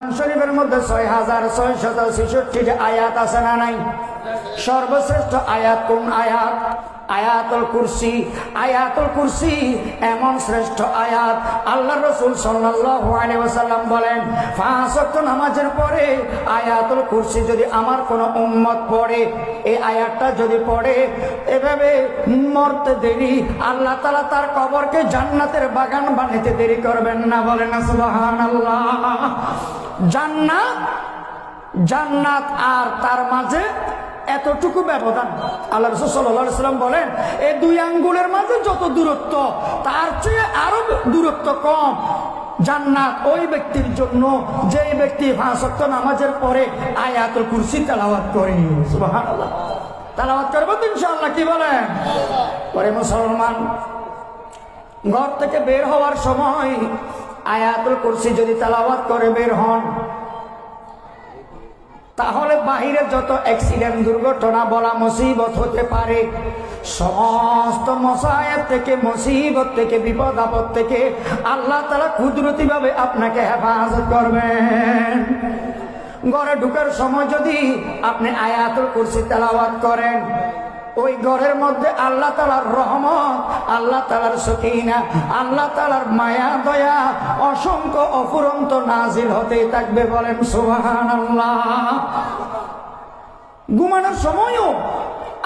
শরীফের মধ্যে ৬৬৬৬ আয়াত আছে না নাই? সর্বশ্রেষ্ঠ আয়াত কোন আয়াত? আয়াতুল কুরসি। আয়াতুল কুরসি এমন শ্রেষ্ঠ আয়াত, আল্লাহ রাসূল সাল্লাল্লাহু আলাইহি ওয়াসাল্লাম বলেন, ৫ ওয়াক্ত নামাজের পরে আয়াতুল কুরসি যদি আমার কোন উম্মত পড়ে, এই আয়াতটা যদি পড়ে, এভাবে মরতে দেরি আল্লাহ তাআলা তার কবরকে জান্নাতের বাগান বানাতে দেরি করবেন না। বলেন না সুবহানাল্লাহ। জান্নাত আর তার মাঝে এতটুকু ব্যবধান। আল্লাহ রাসূল সাল্লাল্লাহু আলাইহি ওয়াসাল্লাম বলেন, এই দুই আঙ্গুলের মাঝে যত দূরত্ব, তার চেয়ে আরো দূরত্ব কম জান্নাত ওই ব্যক্তির জন্য যে ব্যক্তি ৫ ওয়াক্ত নামাজের পরে আয়াতুল কুরসি তেলাওয়াত করে। সুবহানাল্লাহ। তেলাওয়াত করব তো ইনশাআল্লাহ, কি বলেন? পরে মুসলমান ঘর থেকে বের হওয়ার সময় আয়াতুল কুরসি যদি তেলাওয়াত করে বের হন, তাহলে বাহিরে যত অ্যাক্সিডেন্ট, দুর্ঘটনা, বলা মুসিবত হতে পারে, সমস্ত মসায়েব থেকে, মুসিবত থেকে, বিপদ আপদ থেকে আল্লাহ তাআলা কুদরতি ভাবে আপনাকে হেফাজত করবেন। ঘরে ঢুকার সময় যদি আপনি আয়াতুল কুরসি তেলাওয়াত করেন, ওই ঘরের মধ্যে আল্লাহ তাআলার রহমত, আল্লাহ তাআলার সকিনা, আল্লাহ তাআলার মায়া দয়া অসংখ্য অফুরন্ত নাজিল হতেই থাকবে। বলেন সুবহানাল্লাহ। ঘুমানোর সময়ও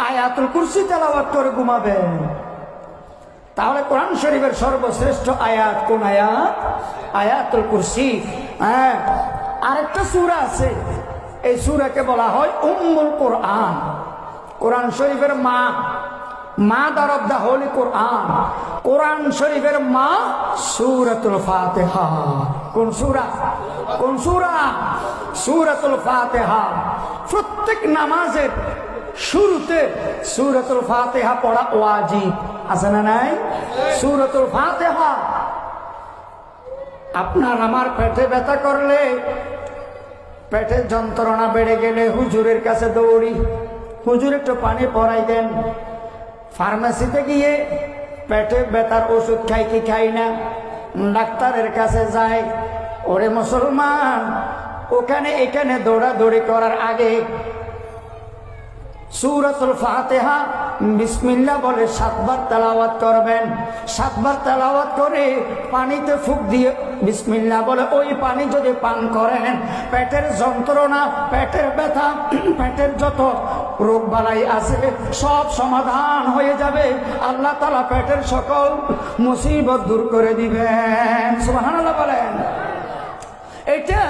আয়াতুল কুরসি তেলাওয়াত করে ঘুমাবেন। তাহলে কোরআন শরীফের সর্বশ্রেষ্ঠ আয়াত কোন আয়াত? আয়াতুল কুরসি। হ্যাঁ, আরেকটা সূরা আছে, এই সূরাকে বলা হয় উম্মুল কোরআন। কোরআন শরীফের মা দ্য হোলি কোরআন। কোরআন শরীফের মা সূরাতুল ফাতিহা। কোন সূরা? কোন সূরা? সূরাতুল ফাতিহা। প্রত্যেক নামাজের শুরুতে সূরাতুল ফাতিহা পড়া ওয়াজিব, আছে না নাই? সূরাতুল ফাতিহা। আপনার আমার পেটে ব্যথা করলে, পেটের যন্ত্রণা বেড়ে গেলে হুজুরের কাছে দৌড়ি, হুজুর একটু পানি পরাই দেন। ফার্মেসিতে গিয়ে পেটে ব্যথার ওষুধ খাই কি খাই না, ডাক্তারের কাছে যায়। ওরে মুসলমান, ওখানে এখানে দৌড়াদৌড়ি করার আগে সূরাতুল ফাতিহা বিসমিল্লাহ বলে ৭ বার তেলাওয়াত করবেন। ৭ বার তেলাওয়াত করে পানিতে ফুঁক দিয়ে বিসমিল্লাহ বলে ওই পানি যদি পান করেন, পেটের যন্ত্রণা, পেটের ব্যথা, পেটের যত রোগ বালাই আছে সব সমাধান হয়ে যাবে। আল্লাহ তাআলা পেটের সকল মুসিবত দূর করে দিবেন। সুবহানাল্লাহ বলেন। এটা